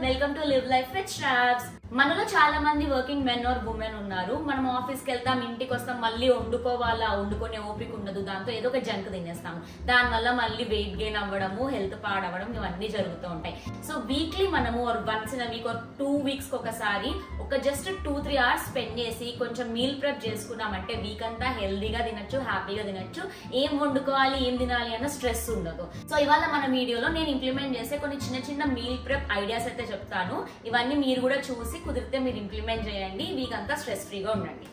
Welcome to live life with Shravs. మనలో చాలా మంది వర్కింగ్ మెన్ ఆర్ ఉమెన్ ఉన్నారు. మనం ఆఫీస్ కి వెళ్తాం, ఇంటికి వస్తాం, మళ్ళీ వండుకునే ఓపిక ఉండదు. దాంతో ఏదో ఒక జంక్ తినేస్తాం. దానివల్ల మళ్ళీ వెయిట్ గెయిన్ అవ్వడము, హెల్త్ పాడవడం ఇవన్నీ జరుగుతూ ఉంటాయి. సో వీక్లీ మనము వన్స్ ఇన్ వీక్ 2 వీక్స్ ఒకసారి ఒక జస్ట్ 2-3 అవర్స్ స్పెండ్ చేసి కొంచెం మీల్ ప్రెప్ చేసుకున్నామంటే వీక్ అంతా హెల్దీగా తినొచ్చు, హ్యాపీగా తినొచ్చు. ఏం వండుకోవాలి, ఏం తినాలి అన్న స్ట్రెస్ ఉండదు. సో ఇవాళ మన వీడియోలో నేను ఇంప్లిమెంట్ చేసే కొన్ని చిన్న చిన్న మీల్ ప్రెప్ ఐడియాస్ అయితే చెప్తాను. ఇవన్నీ మీరు కూడా చూసి కుదిరితే మీరు ఇంప్లిమెంట్ చేయండి. వీక్ అంతా స్ట్రెస్ ఫ్రీగా ఉండండి.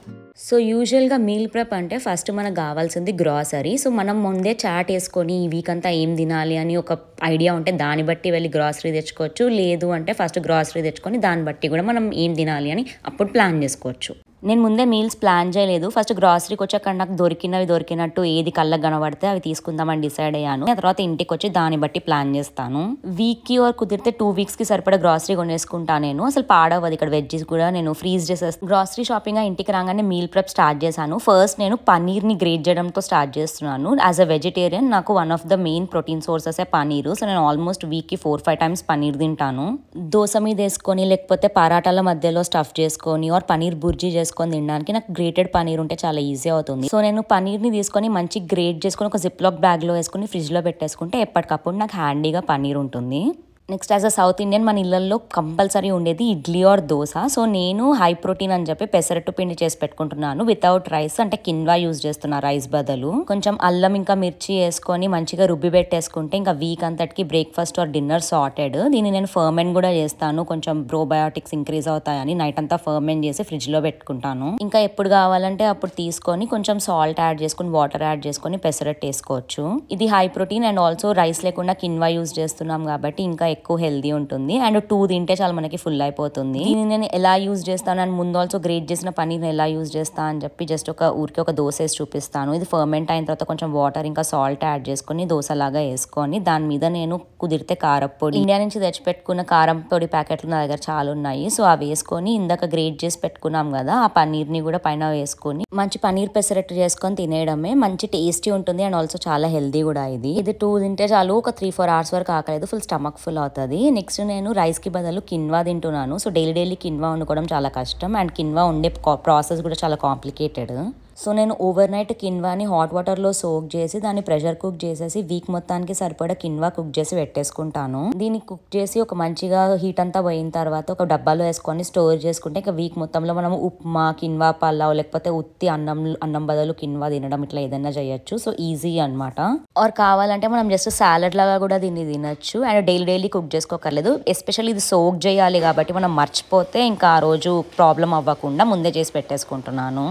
సో యూజువల్గా మీల్ ప్రెప్ అంటే ఫస్ట్ మనకు కావాల్సింది గ్రాసరీ. సో మనం ముందే చాట్ వేసుకొని ఈ వీక్ అంతా ఏం తినాలి అని ఒక ఐడియా ఉంటే దాన్ని బట్టి వెళ్ళి గ్రాసరీ తెచ్చుకోవచ్చు. లేదు అంటే ఫస్ట్ గ్రాసరీ తెచ్చుకొని దాన్ని బట్టి కూడా మనం ఏం తినాలి అని అప్పుడు ప్లాన్ చేసుకోవచ్చు. నేను ముందే మీల్స్ ప్లాన్ చేయలేదు. ఫస్ట్ గ్రాసరీకి వచ్చాక నాకు దొరికినట్టు ఏది కళ్ళకు కనబడితే అవి తీసుకుందామని డిసైడ్ అయ్యాను. ఆ తర్వాత ఇంటికి వచ్చి దాన్ని బట్టి ప్లాన్ చేస్తాను. వీక్కి కుదిరితే 2 వీక్స్కి సరిపడా గ్రాసరీ కొనేసుకుంటాను. నేను అసలు పాడవదు. ఇక్కడ వెజ్జెస్ కూడా నేను ఫ్రీజ్ చేసేస్తాను. గ్రాసరీ షాపింగ్ ఇంటికి రాగానే మీల్ ప్రెప్ స్టార్ట్ చేశాను. ఫస్ట్ నేను పన్నీర్ని గ్రేట్ చేయడంతో స్టార్ట్ చేస్తున్నాను. యాజ్ అ వెజిటేరియన్ నాకు one of the main protein sources paneer. So నేను ఆల్మోస్ట్ వీక్కి 4-5 టైమ్స్ పన్నీర్ తింటాను. దోశ మీద వేసుకొని లేకపోతే పరాటాల మధ్యలో స్టఫ్ చేసుకొని ఆర్ పన్నీర్ బుర్జీ చేసుకొని తినడానికి నాకు గ్రేటెడ్ పన్నీర్ ఉంటే చాలా ఈజీ అవుతుంది. సో నేను పన్నీర్ని తీసుకొని మంచి గ్రేట్ చేసుకొని ఒక జిప్ లాక్ బ్యాగ్లో వేసుకొని ఫ్రిడ్జ్లో పెట్టేసుకుంటే ఎప్పటికప్పుడు నాకు హ్యాండీగా పన్నీర్ ఉంటుంది. Next as a south Indian మన ఇళ్లలో కంపల్సరీ ఉండేది ఇడ్లీ ఆర్ దోశ. సో నేను హై ప్రోటీన్ అని చెప్పి పెసరట్టు పిండి చేసి పెట్టుకుంటున్నాను వితౌట్ రైస్. అంటే కిన్వా యూజ్ చేస్తున్నా రైస్ బదులు. కొంచెం అల్లం ఇంకా మిర్చి వేసుకొని మంచిగా రుబ్బి పెట్టేసుకుంటే ఇంకా వీక్ అంతటికి బ్రేక్ఫాస్ట్ ఆర్ డిన్నర్ సార్టెడ్. దీన్ని నేను ఫర్మెంట్ కూడా చేస్తాను. కొంచెం ప్రోబయోటిక్స్ ఇంక్రీజ్ అవుతాయని నైట్ అంతా ఫర్మెంట్ చేసి ఫ్రిడ్జ్ లో పెట్టుకుంటాను. ఇంకా ఎప్పుడు కావాలంటే అప్పుడు తీసుకొని కొంచెం సాల్ట్ యాడ్ చేసుకుని వాటర్ యాడ్ చేసుకొని పెసరట్టు వేసుకోవచ్చు. ఇది high protein and also rice లేకుండా కిన్వా యూజ్ చేస్తున్నాం కాబట్టి ఇంకా ఎక్కువ హెల్దీ ఉంటుంది. అండ్ 2 తింటే చాలా మనకి ఫుల్ అయిపోతుంది. దీన్ని నేను ఎలా యూజ్ చేస్తాను అండ్ ముందు ఆల్సో గ్రేట్ చేసిన పన్నీర్ని ఎలా యూజ్ చేస్తా అని చెప్పి జస్ట్ ఊరికి ఒక దోశ వేసి చూపిస్తాను. ఇది ఫర్మెంట్ అయిన తర్వాత కొంచెం వాటర్ ఇంకా సాల్ట్ యాడ్ చేసుకొని దోశలాగా వేసుకొని దాని మీద నేను కుదిరితే కారపొడి, ఇండియా నుంచి తెచ్చిపెట్టుకున్న కారం పొడి ప్యాకెట్లు నా దగ్గర చాలా ఉన్నాయి. సో అవి వేసుకొని ఇందాక గ్రేట్ చేసి పెట్టుకున్నాం కదా ఆ పన్నీర్ని కూడా పైన వేసుకొని మంచి పన్నీర్ పెసరట్టు చేసుకొని తినేయడమే. మంచి టేస్టీ ఉంటుంది అండ్ ఆల్సో చాలా హెల్దీ కూడా. ఇది 2 తింటే చాలు ఒక 3-4 అవర్స్ వరకు ఆకలేదు. ఫుల్ స్టమక్ ఫుల్ అవుతుంది. నెక్స్ట్ నేను రైస్ కి బదులు కిన్వా తింటున్నాను. సో డైలీ కిన్వా వండుకోవడం చాలా కష్టం అండ్ కిన్వా ఉండే ప్రాసెస్ కూడా చాలా కాంప్లికేటెడ్. సో నేను ఓవర్ నైట్ కిన్వాని హాట్ వాటర్లో సోక్ చేసి దాన్ని ప్రెషర్ కుక్ చేసేసి వీక్ మొత్తానికి సరిపడా కిన్వా కుక్ చేసి పెట్టేసుకుంటాను. దీన్ని కుక్ చేసి ఒక మంచిగా హీట్ అంతా పోయిన తర్వాత ఒక డబ్బాలో వేసుకొని స్టోర్ చేసుకుంటే ఇంకా వీక్ మొత్తంలో మనం ఉప్మా, కిన్వా పలావ్ లేకపోతే ఉత్తి అన్నం బదులు కిన్వా తినడం ఇట్లా ఏదైనా చేయొచ్చు. సో ఈజీ అనమాట. ఆర్ కావాలంటే మనం జస్ట్ సాలడ్ లాగా కూడా దీన్ని తినొచ్చు. అండ్ డైలీ కుక్ చేసుకోకర్లేదు. ఎస్పెషల్లీ ఇది సోక్ చేయాలి కాబట్టి మనం మర్చిపోతే ఇంకా ఆ రోజు ప్రాబ్లం అవ్వకుండా ముందే చేసి పెట్టేసుకుంటున్నాను.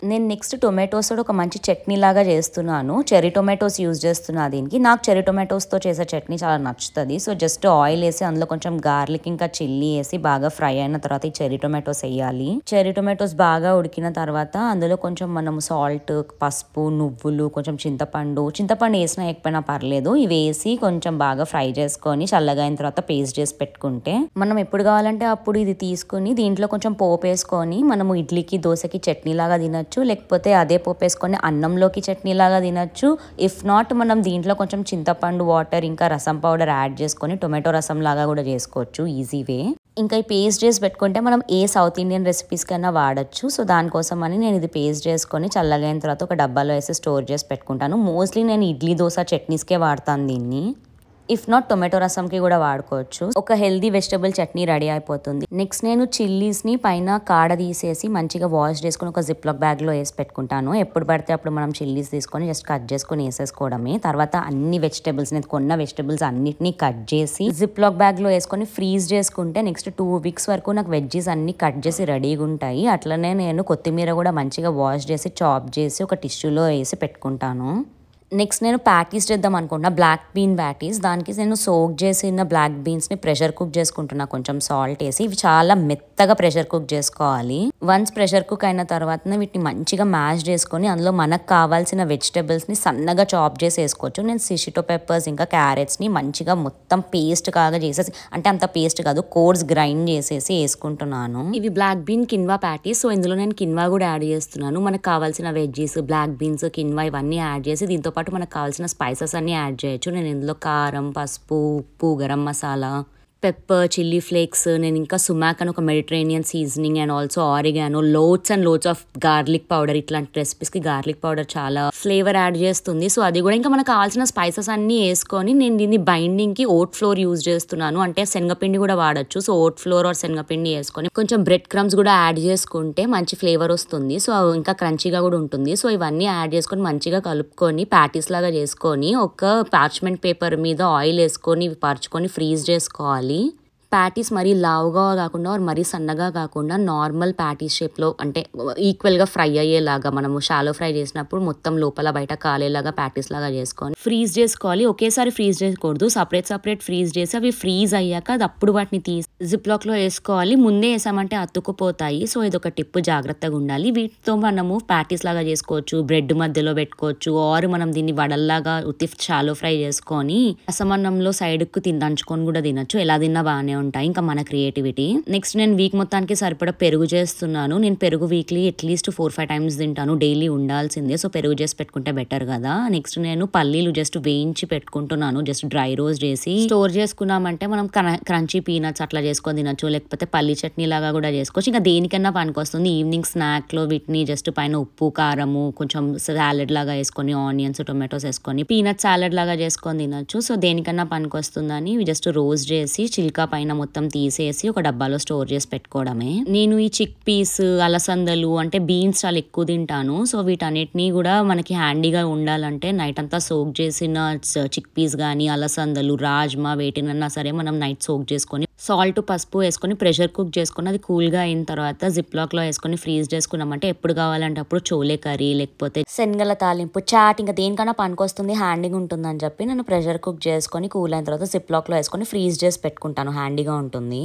నేను నెక్స్ట్ టొమాటోస్ కూడా ఒక మంచి చట్నీ లాగా చేస్తున్నాను. చెర్రీ టొమాటోస్ యూజ్ చేస్తున్నా దీనికి. నాకు చెర్రీ టొమాటోస్తో చేసే చట్నీ చాలా నచ్చుతుంది. సో జస్ట్ ఆయిల్ వేసి అందులో కొంచెం గార్లిక్ ఇంకా చిల్లీ వేసి బాగా ఫ్రై అయిన తర్వాత ఈ చెర్రీ టొమాటోస్ వేయాలి. చెర్రీ టొమాటోస్ బాగా ఉడికిన తర్వాత అందులో కొంచెం మనం సాల్ట్, పసుపు, నువ్వులు, కొంచెం చింతపండు వేసినా ఎక్కడైనా పర్లేదు. ఇవి వేసి కొంచెం బాగా ఫ్రై చేసుకొని చల్లగా అయిన తర్వాత పేస్ట్ చేసి పెట్టుకుంటే మనం ఎప్పుడు కావాలంటే అప్పుడు ఇది తీసుకుని దీంట్లో కొంచెం పోపు వేసుకొని మనము ఇడ్లీకి, దోశకి చట్నీ లాగా తినచ్చు. లేకపోతే అదే పోపు వేసుకొని అన్నంలోకి చట్నీ లాగా తినచ్చు. ఇఫ్ నాట్ మనం దీంట్లో కొంచెం చింతపండు వాటర్ ఇంకా రసం పౌడర్ యాడ్ చేసుకొని టొమాటో రసం లాగా కూడా చేసుకోవచ్చు. Easy way. ఇంకా ఈ పేస్ట్ చేసి పెట్టుకుంటే మనం ఏ సౌత్ ఇండియన్ రెసిపీస్ కైనా వాడచ్చు. సో దానికోసం అని నేను ఇది పేస్ట్ చేసుకొని చల్లగా అయిన తర్వాత ఒక డబ్బాలో వేసి స్టోర్ చేసి పెట్టుకుంటాను. మోస్ట్లీ నేను ఇడ్లీ, దోశ చట్నీస్కే వాడతాను దీన్ని. ఇఫ్ నాట్ టొమాటో రసంకి కూడా వాడుకోవచ్చు. ఒక హెల్దీ వెజిటబుల్ చట్నీ రెడీ అయిపోతుంది. నెక్స్ట్ నేను చిల్లీస్ని పైన కాడ తీసేసి మంచిగా వాష్ చేసుకుని ఒక జిప్ లాక్ బ్యాగ్లో వేసి పెట్టుకుంటాను. ఎప్పుడు పడితే అప్పుడు మనం చిల్లీస్ తీసుకొని జస్ట్ కట్ చేసుకొని వేసేసుకోవడమే. తర్వాత అన్ని వెజిటబుల్స్, నేను కొన్న వెజిటబుల్స్ అన్నిటినీ కట్ చేసి జిప్ లాక్ బ్యాగ్లో వేసుకొని ఫ్రీజ్ చేసుకుంటే నెక్స్ట్ 2 వీక్స్ వరకు నాకు వెజ్జీస్ అన్ని కట్ చేసి రెడీగా ఉంటాయి. అట్లనే నేను కొత్తిమీర కూడా మంచిగా వాష్ చేసి చాప్ చేసి ఒక టిష్యూలో వేసి పెట్టుకుంటాను. నెక్స్ట్ నేను ప్యాటీస్ చేద్దాం అనుకుంటున్నా, బ్లాక్ బీన్ ప్యాటీస్. దానికి నేను సోక్ చేసిన బ్లాక్ బీన్స్ని ప్రెషర్ కుక్ చేసుకుంటున్నా కొంచెం సాల్ట్ వేసి. ఇవి చాలా మెత్తగా ప్రెషర్ కుక్ చేసుకోవాలి. వన్స్ ప్రెషర్ కుక్ అయిన తర్వాత వీటిని మంచిగా మ్యాష్ చేసుకొని అందులో మనకు కావాల్సిన వెజిటబుల్స్ని సన్నగా చాప్ చేసి వేసుకోవచ్చు. నేను సిషిటో పెప్పర్స్ ఇంకా క్యారెట్స్ని మంచిగా మొత్తం పేస్ట్ కాగా చేసేసి, అంటే అంత పేస్ట్ కాదు, కోర్స్ గ్రైండ్ చేసేసి వేసుకుంటున్నాను. ఇవి black bean quinoa patties. So ఇందులో నేను కిన్వా కూడా యాడ్ చేస్తున్నాను. మనకు కావాల్సిన వెజ్జీస్, బ్లాక్ బీన్స్, కిన్వా ఇవన్నీ యాడ్ చేసి దీంతో పాటు మనకు కావాల్సిన స్పైసెస్ అన్ని యాడ్ చేయొచ్చు. నేను ఇందులో కారం, పసుపు, ఉప్పు, garam masala, pepper, chilli flakes, నేను ఇంకా సుమాక్ అని ఒక Mediterranean seasoning and also oregano, loads and loads of garlic powder. ఇట్లాంటి రెసిపీస్కి గార్లిక్ పౌడర్ చాలా ఫ్లేవర్ యాడ్ చేస్తుంది. సో అది కూడా ఇంకా మనకు కావాల్సిన స్పైసెస్ అన్నీ వేసుకొని నేను దీన్ని బైండింగ్కి ఓట్ ఫ్లోర్ యూజ్ చేస్తున్నాను. అంటే శనగపిండి కూడా వాడచ్చు. సో ఓట్ ఫ్లోర్ ఆర్ శనగపిండి వేసుకొని కొంచెం బ్రెడ్ క్రమ్స్ కూడా యాడ్ చేసుకుంటే మంచి ఫ్లేవర్ వస్తుంది. సో ఇంకా క్రంచీగా కూడా ఉంటుంది. సో ఇవన్నీ యాడ్ చేసుకొని మంచిగా కలుపుకొని ప్యాటీస్ లాగా చేసుకొని ఒక పార్చ్మెంట్ పేపర్ మీద ఆయిల్ వేసుకొని పరుచుకొని ఫ్రీజ్ చేసుకోవాలి. ప్యాటీస్ మరీ లావుగా కాకుండా మరీ సన్నగా కాకుండా నార్మల్ ప్యాటీస్ షేప్లో అంటే ఈక్వల్గా ఫ్రై అయ్యేలాగా మనము షాలో ఫ్రై చేసినప్పుడు మొత్తం లోపల బయట కాలేలాగా ప్యాటీస్ లాగా చేసుకొని ఫ్రీజ్ చేసుకోవాలి. ఒకేసారి ఫ్రీజ్ చేసుకోకూడదు. సపరేట్ ఫ్రీజ్ చేసి అవి ఫ్రీజ్ అయ్యాక అప్పుడు వాటిని తీసి జిప్లాక్లో వేసుకోవాలి. ముందే వేసామంటే అతుక్కుపోతాయి. సో ఇది ఒక టిప్, జాగ్రత్తగా ఉండాలి. వీటితో మనము ప్యాటీస్ లాగా చేసుకోవచ్చు, బ్రెడ్ మధ్యలో పెట్టుకోవచ్చు, ఆర్ మనం దీన్ని వడల్లాగా ఉత్తి షాలో ఫ్రై చేసుకొని అసమన్నంలో సైడ్కు దంచుకొని కూడా తినచ్చు. ఎలా తిన్నా బాగానే ఉంటాయి. ఇంకా మన క్రియేటివిటీ. నెక్స్ట్ నేను వీక్ మొత్తానికి సరిపడా పెరుగు చేస్తున్నాను. నేను పెరుగు వీక్లీ అట్లీస్ట్ 4-5 టైమ్స్ తింటాను. డైలీ ఉండాల్సిందే. సో పెరుగు చేసి పెట్టుకుంటే బెటర్ కదా. నెక్స్ట్ నేను పల్లీలు జస్ట్ వేయించి పెట్టుకుంటున్నాను. జస్ట్ డ్రై రోస్ట్ చేసి స్టోర్ చేసుకున్నామంటే మనం క్రంచీ పీనట్స్ అట్లా చేసుకొని తినచ్చు. లేకపోతే పల్లీ చట్నీ లాగా కూడా చేసుకోవచ్చు. ఇంకా దేనికన్నా పనికొస్తుంది. ఈవినింగ్ స్నాక్ లో వీటిని జస్ట్ పైన ఉప్పు, కారము, కొంచెం సాలెడ్ లాగా వేసుకొని ఆనియన్స్, టొమాటోస్ వేసుకొని పీనట్ సాలెడ్ లాగా చేసుకొని తినచ్చు. సో దేనికన్నా పనికొస్తుందని జస్ట్ రోస్ట్ చేసి చిల్కా పైన మొత్తం తీసేసి ఒక డబ్బాలో స్టోర్ చేసి పెట్టుకోవడమే. నేను ఈ చిక్ పీస్, అలసందలు అంటే బీన్స్ చాలా ఎక్కువ తింటాను. సో వీటన్నిటినీ కూడా మనకి హ్యాండీగా ఉండాలంటే నైట్ అంతా సోక్ చేసిన చిక్ పీస్ కానీ అలసందలు, రాజ్మా వేటినన్నా సరే మనం నైట్ సోక్ చేసుకొని సాల్ట్, పసుపు వేసుకొని ప్రెషర్ కుక్ చేసుకొని అది కూల్గా అయిన తర్వాత జిప్లాక్లో వేసుకొని ఫ్రీజ్ చేసుకున్నామంటే ఎప్పుడు కావాలంటే అప్పుడు చోలే కర్రీ లేకపోతే శనగల తాలింపు, చాట్ ఇంకా దేనికన్నా పనికొస్తుంది, హ్యాండీగా ఉంటుందని చెప్పి నేను ప్రెషర్ కుక్ చేసుకొని కూల్ అయిన తర్వాత జిప్లాక్లో వేసుకొని ఫ్రీజ్ చేసి పెట్టుకుంటాను. హ్యాండీగా ఉంటుంది.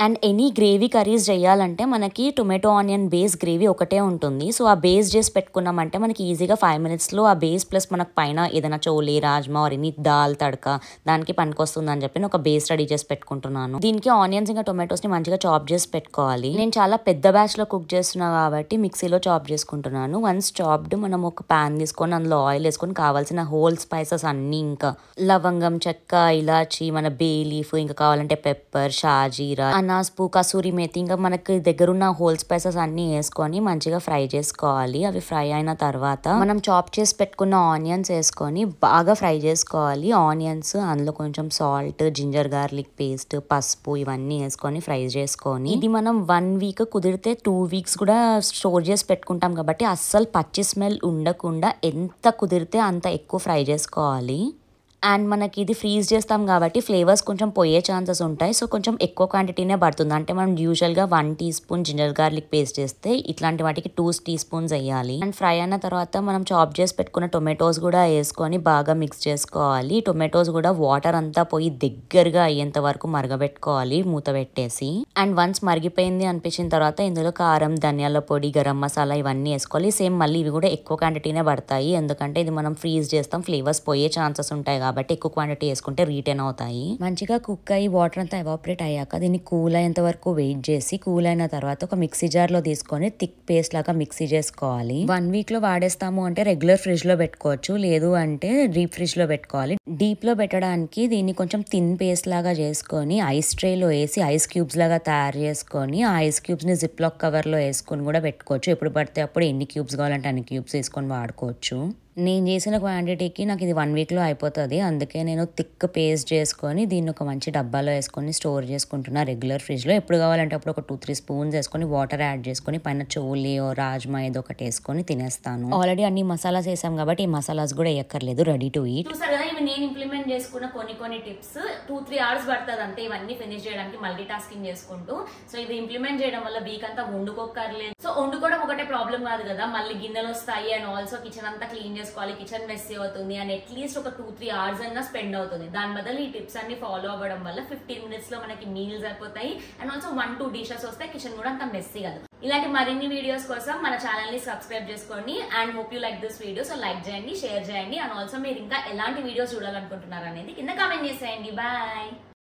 అండ్ ఎనీ గ్రేవీ కర్రీస్ చేయాలంటే మనకి టొమాటో ఆనియన్ బేస్ గ్రేవీ ఒకటే ఉంటుంది. సో ఆ బేస్ చేసి పెట్టుకున్నామంటే మనకి ఈజీగా 5 minutesలో ఆ బేస్ ప్లస్ మనకు పైన ఏదైనా చోలే, రాజ్మా ఆర్ ఎనీ దాల్ తడక దానికి పనికొస్తుంది అని చెప్పి నేను ఒక బేస్ రెడీ చేసి పెట్టుకుంటున్నాను. దీనికి ఆనియన్స్ ఇంకా టొమాటోస్ని మంచిగా చాప్ చేసి పెట్టుకోవాలి. నేను చాలా పెద్ద బ్యాచ్లో కుక్ చేస్తున్నా కాబట్టి మిక్సీలో చాప్ చేసుకుంటున్నాను. వన్స్ చాప్డ్ మనం ఒక ప్యాన్ తీసుకొని అందులో ఆయిల్ వేసుకొని కావాల్సిన హోల్ స్పైసెస్ అన్నీ ఇంకా లవంగం, చెక్క, ఇలాచి, మన బే లీఫ్, ఇంకా కావాలంటే పెప్పర్, షాజీరా, అనాస్పు, కసూరి మేతి, ఇంకా మనకి దగ్గరున్న హోల్ స్పైసెస్ అన్ని వేసుకొని మంచిగా ఫ్రై చేసుకోవాలి. అవి ఫ్రై అయిన తర్వాత మనం చాప్ చేసి పెట్టుకున్న ఆనియన్స్ వేసుకొని బాగా ఫ్రై చేసుకోవాలి. ఆనియన్స్, అందులో కొంచెం సాల్ట్, జింజర్ గార్లిక్ పేస్ట్, పసుపు ఇవన్నీ వేసుకొని ఫ్రై చేసుకొని ఇది మనం 1 week కుదిరితే 2 weeks కూడా స్టోర్ చేసి పెట్టుకుంటాం కాబట్టి అస్సలు పచ్చి స్మెల్ ఉండకుండా ఎంత కుదిరితే అంత ఎక్కువ ఫ్రై చేసుకోవాలి. అండ్ మనకి ఇది ఫ్రీజ్ చేస్తాం కాబట్టి ఫ్లేవర్స్ కొంచెం పోయే ఛాన్సెస్ ఉంటాయి. సో కొంచెం ఎక్కువ క్వాంటిటీనే పడుతుంది. అంటే మనం యూజువల్గా 1 teaspoon జింజర్ గార్లిక్ పేస్ట్ చేస్తే ఇట్లాంటి వాటికి 2 teaspoons వేయాలి. అండ్ ఫ్రై అయిన తర్వాత మనం చాప్ చేసి పెట్టుకున్న టొమాటోస్ కూడా వేసుకొని బాగా మిక్స్ చేసుకోవాలి. టొమాటోస్ కూడా వాటర్ అంతా పోయి దగ్గరగా అయ్యేంత వరకు మరగబెట్టుకోవాలి మూత పెట్టేసి. అండ్ వన్స్ మరిగిపోయింది అనిపించిన తర్వాత ఇందులో కారం, ధనియాల పొడి, గరం మసాలా ఇవన్నీ వేసుకోవాలి. సేమ్ మళ్ళీ ఇవి కూడా ఎక్కువ క్వాంటిటీనే పడతాయి. ఎందుకంటే ఇది మనం ఫ్రీజ్ చేస్తాం, ఫ్లేవర్స్ పోయే ఛాన్సెస్ ఉంటాయి కాబట్టి ఎక్కువ క్వాంటిటీ వేసుకుంటే రీటైన్ అవుతాయి. మంచిగా కుక్ అయ్యి వాటర్ అంతా ఎవాపరేట్ అయ్యాక దీన్ని కూల్ అయ్యేంత వరకు వెయిట్ చేసి కూల్ అయిన తర్వాత ఒక మిక్సీ జార్ లో తీసుకొని థిక్ పేస్ట్ లాగా మిక్సీ చేసుకోవాలి. 1 week లో వాడేస్తాము అంటే రెగ్యులర్ ఫ్రిడ్జ్ లో పెట్టుకోవచ్చు, లేదు అంటే డీప్ ఫ్రిడ్జ్ లో పెట్టుకోవాలి. డీప్ లో పెట్టడానికి దీన్ని కొంచెం థిన్ పేస్ట్ లాగా చేసుకొని ఐస్ ట్రేలో వేసి ఐస్ క్యూబ్స్ లాగా తయారు చేసుకొని ఆ ఐస్ క్యూబ్స్ ని జిప్ లాక్ కవర్ లో వేసుకొని కూడా పెట్టుకోవచ్చు. ఎప్పుడు పడితే అప్పుడు ఎన్ని క్యూబ్స్ కావాలంటే అన్ని క్యూబ్స్ వేసుకొని వాడుకోవచ్చు. నేను చేసిన క్వాంటిటీకి నాకు ఇది 1 week లో అయిపోతుంది. అందుకే నేను థిక్ పేస్ట్ చేసుకొని దీన్ని ఒక మంచి డబ్బాలో వేసుకొని స్టోర్ చేసుకుంటున్నా రెగ్యులర్ ఫ్రిడ్జ్లో. ఎప్పుడు కావాలంటే అప్పుడు ఒక 2-3 spoons వేసుకొని వాటర్ యాడ్ చేసుకొని పైన చోలే రాజ్మా ఏదో ఒకటి వేసుకొని తినేస్తాను. ఆల్రెడీ అన్ని మసాలాస్ వేసాం కాబట్టి ఈ మసాలాస్ కూడా వేయక్కర్లేదు, రెడీ టు ఈట్. చూసారు కదా, ఇవి నేను ఇంప్లిమెంట్ చేసుకున్న కొన్ని టిప్స్. 2-3 hours పడుతుంది అంతే ఇవన్నీ ఫినిష్ చేయడానికి, మల్టీ టాస్కింగ్ చేసుకుంటూ. సో ఇది ఇంప్లిమెంట్ చేయడం వల్ల వీక్ అంతా వండుకోకర్లేదు. సో వండుకోవడం ఒకటే ప్రాబ్లం కాదు కదా, మళ్ళీ గిన్నెలు వస్తాయి అండ్ ఆల్సో కిచెన్ అంతా క్లీన్ చేసుకోవాలి, కిచెన్ మెస్సీ అవుతుంది అండ్ అట్లీస్ట్ ఒక 2-3 hours అన్నా స్పెండ్ అవుతుంది. దాని బదులు ఈ టిప్స్ అన్ని ఫాలో అవ్వడం వల్ల 15 minutes లో మనకి మీల్స్ అయిపోతాయి అండ్ ఆల్సో 1-2 dishes వస్తాయి. కిచెన్ కూడా అంత మెస్సీ కాదు. ఇలాంటి మరిన్ని వీడియోస్ కోసం మన ఛానల్ ని సబ్స్క్రైబ్ చేసుకోండి. And hope you like this video. So like చేయండి, షేర్ చేయండి అండ్ ఆల్సో మీరు ఇంకా ఎలాంటి వీడియోస్ చూడాలనుకుంటున్నారు అనేది కింద కామెంట్ చేసేయండి. బాయ్.